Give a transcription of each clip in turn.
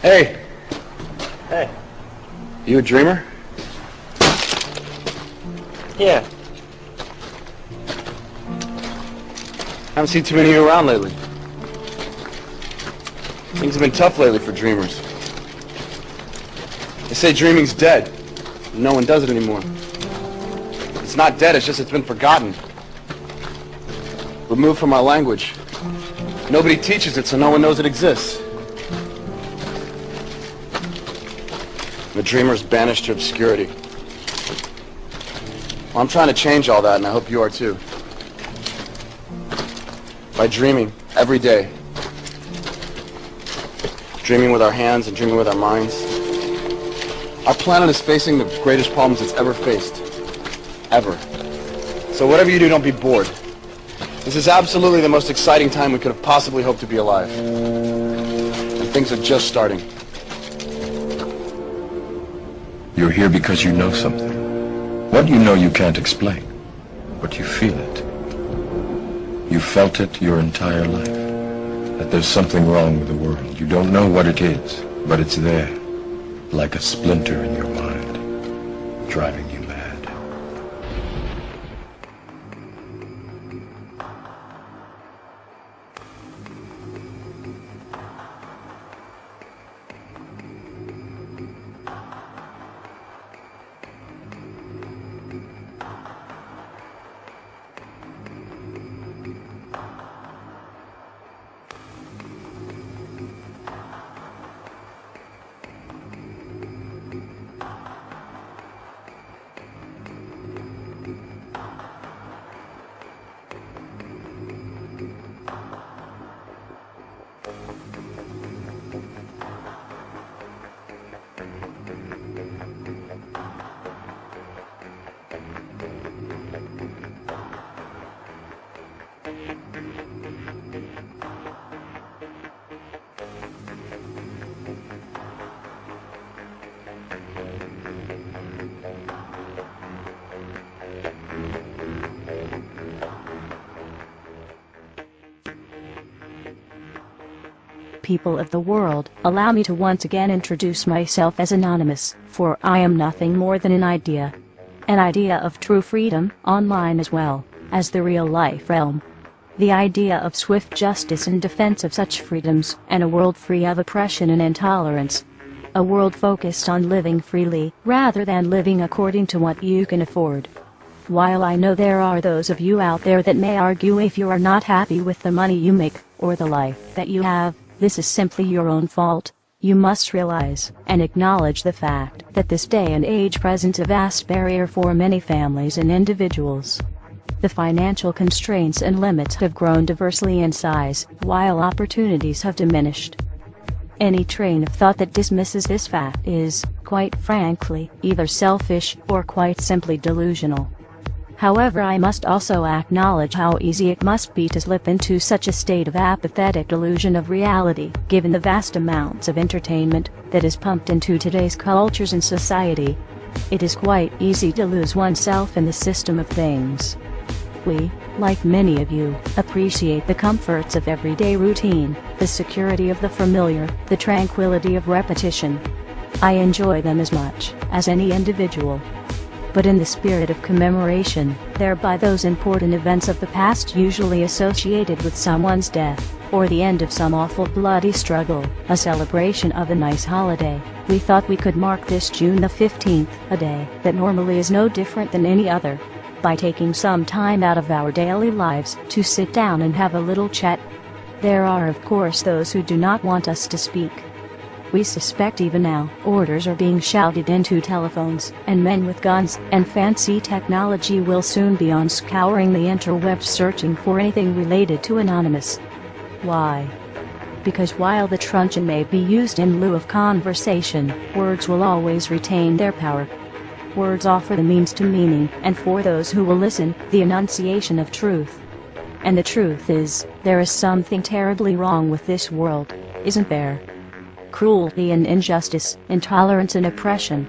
Hey! Hey. You a dreamer? Yeah. Haven't seen too many of you around lately. Things have been tough lately for dreamers. They say dreaming's dead. No one does it anymore. It's not dead, it's just it's been forgotten. Removed from our language. Nobody teaches it, so no one knows it exists. The dreamer's banished to obscurity. Well, I'm trying to change all that, and I hope you are too. By dreaming every day. Dreaming with our hands and dreaming with our minds. Our planet is facing the greatest problems it's ever faced. Ever. So whatever you do, don't be bored. This is absolutely the most exciting time we could have possibly hoped to be alive. And things are just starting. You're here because you know something. What you know you can't explain, but you feel it. You felt it your entire life, that there's something wrong with the world. You don't know what it is, but it's there, like a splinter in your mind, driving you mad. People of the world, allow me to once again introduce myself as Anonymous, for I am nothing more than an idea. An idea of true freedom, online as well as the real-life realm. The idea of swift justice in defense of such freedoms, and a world free of oppression and intolerance. A world focused on living freely, rather than living according to what you can afford. While I know there are those of you out there that may argue if you are not happy with the money you make, or the life that you have, this is simply your own fault. You must realize and acknowledge the fact that this day and age presents a vast barrier for many families and individuals. The financial constraints and limits have grown diversely in size, while opportunities have diminished. Any train of thought that dismisses this fact is, quite frankly, either selfish or quite simply delusional. However, I must also acknowledge how easy it must be to slip into such a state of apathetic delusion of reality, given the vast amounts of entertainment that is pumped into today's cultures and society. It is quite easy to lose oneself in the system of things. We, like many of you, appreciate the comforts of everyday routine, the security of the familiar, the tranquility of repetition. I enjoy them as much as any individual. But in the spirit of commemoration, thereby those important events of the past usually associated with someone's death, or the end of some awful bloody struggle, a celebration of a nice holiday, we thought we could mark this June the 15th, a day that normally is no different than any other, by taking some time out of our daily lives to sit down and have a little chat. There are of course those who do not want us to speak. We suspect even now, orders are being shouted into telephones, and men with guns and fancy technology will soon be on scouring the interwebs searching for anything related to Anonymous. Why? Because while the truncheon may be used in lieu of conversation, words will always retain their power. Words offer the means to meaning, and for those who will listen, the enunciation of truth. And the truth is, there is something terribly wrong with this world, isn't there? Cruelty and injustice, intolerance and oppression.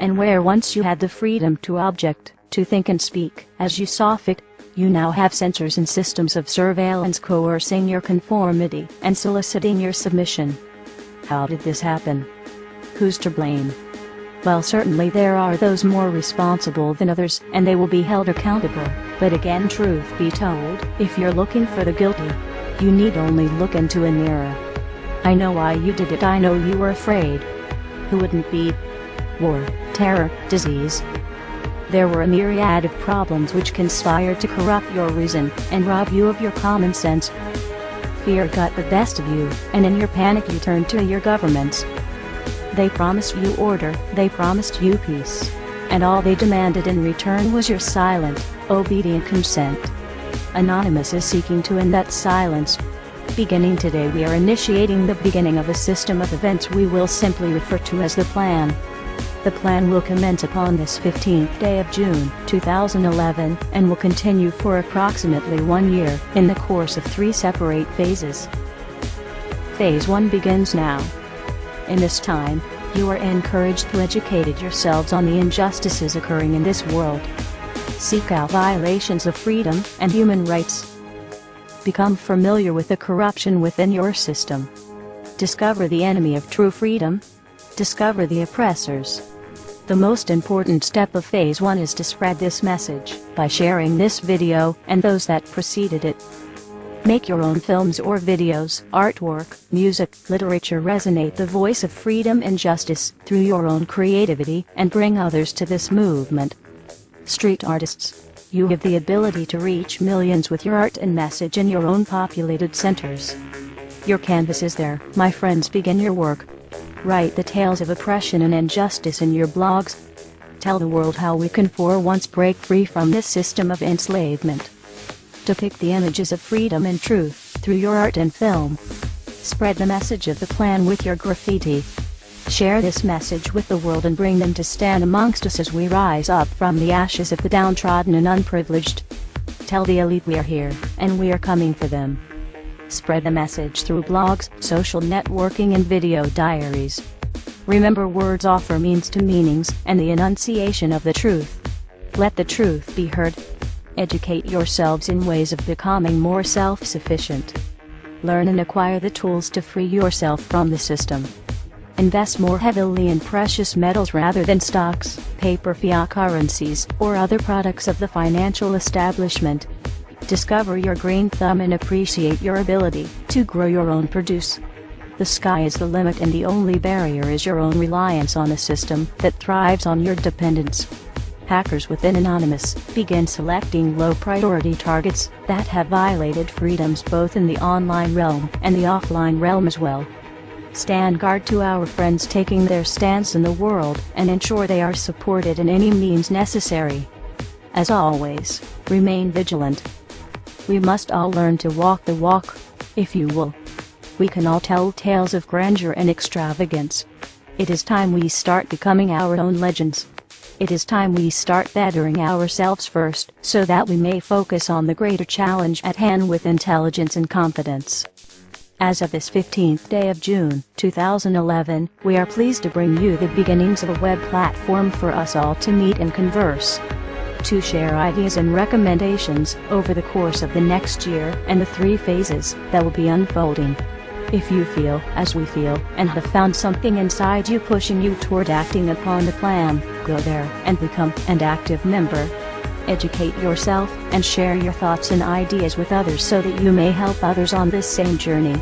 And where once you had the freedom to object, to think and speak as you saw fit, you now have censors and systems of surveillance coercing your conformity and soliciting your submission. How did this happen? Who's to blame? Well, certainly there are those more responsible than others, and they will be held accountable. But again, truth be told, if you're looking for the guilty, you need only look into a mirror. I know why you did it. I know you were afraid. Who wouldn't be? War, terror, disease. There were a myriad of problems which conspired to corrupt your reason and rob you of your common sense. Fear got the best of you, and in your panic you turned to your governments. They promised you order, they promised you peace, and all they demanded in return was your silent, obedient consent. Anonymous is seeking to end that silence. Beginning today, we are initiating the beginning of a system of events we will simply refer to as the plan. The plan will commence upon this 15th day of June, 2011, and will continue for approximately 1 year, in the course of 3 separate phases. Phase 1 begins now. In this time, you are encouraged to educate yourselves on the injustices occurring in this world. Seek out violations of freedom and human rights. Become familiar with the corruption within your system. Discover the enemy of true freedom. Discover the oppressors. The most important step of Phase 1 is to spread this message by sharing this video and those that preceded it. Make your own films or videos, artwork, music, literature resonate the voice of freedom and justice through your own creativity and bring others to this movement. Street artists, you have the ability to reach millions with your art and message in your own populated centers. Your canvas is there, my friends. Begin your work. Write the tales of oppression and injustice in your blogs. Tell the world how we can for once break free from this system of enslavement. Depict the images of freedom and truth through your art and film. Spread the message of the plan with your graffiti. Share this message with the world and bring them to stand amongst us as we rise up from the ashes of the downtrodden and unprivileged. Tell the elite we are here, and we are coming for them. Spread the message through blogs, social networking and video diaries. Remember, words offer means to meanings and the enunciation of the truth. Let the truth be heard. Educate yourselves in ways of becoming more self-sufficient. Learn and acquire the tools to free yourself from the system. Invest more heavily in precious metals rather than stocks, paper, fiat currencies, or other products of the financial establishment. Discover your green thumb and appreciate your ability to grow your own produce. The sky is the limit, and the only barrier is your own reliance on a system that thrives on your dependence. Hackers within Anonymous begin selecting low-priority targets that have violated freedoms both in the online realm and the offline realm as well. Stand guard to our friends taking their stance in the world and ensure they are supported in any means necessary. As always, remain vigilant. We must all learn to walk the walk, if you will. We can all tell tales of grandeur and extravagance. It is time we start becoming our own legends. It is time we start bettering ourselves first, so that we may focus on the greater challenge at hand with intelligence and confidence. As of this 15th day of June, 2011, we are pleased to bring you the beginnings of a web platform for us all to meet and converse. To share ideas and recommendations over the course of the next year and the 3 phases that will be unfolding. If you feel as we feel and have found something inside you pushing you toward acting upon the plan, go there and become an active member. Educate yourself and share your thoughts and ideas with others so that you may help others on this same journey.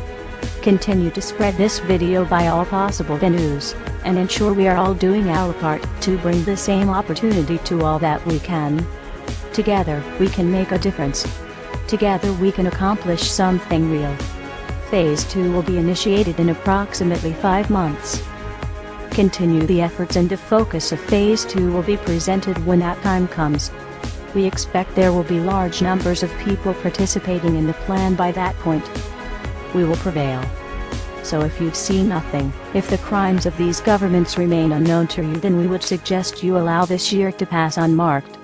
Continue to spread this video by all possible venues, and ensure we are all doing our part to bring the same opportunity to all that we can. Together, we can make a difference. Together we can accomplish something real. Phase 2 will be initiated in approximately 5 months. Continue the efforts, and the focus of Phase 2 will be presented when that time comes. We expect there will be large numbers of people participating in the plan by that point. We will prevail. So if you see nothing, if the crimes of these governments remain unknown to you, then we would suggest you allow this year to pass unmarked.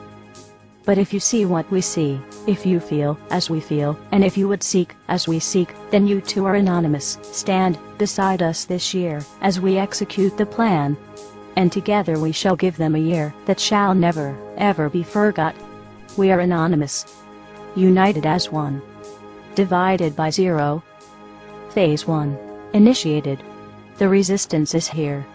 But if you see what we see, if you feel as we feel, and if you would seek as we seek, then you too are anonymous. Stand beside us this year as we execute the plan. And together we shall give them a year that shall never, ever be forgot. We are anonymous. United as one. Divided by zero. Phase 1. Initiated. The resistance is here.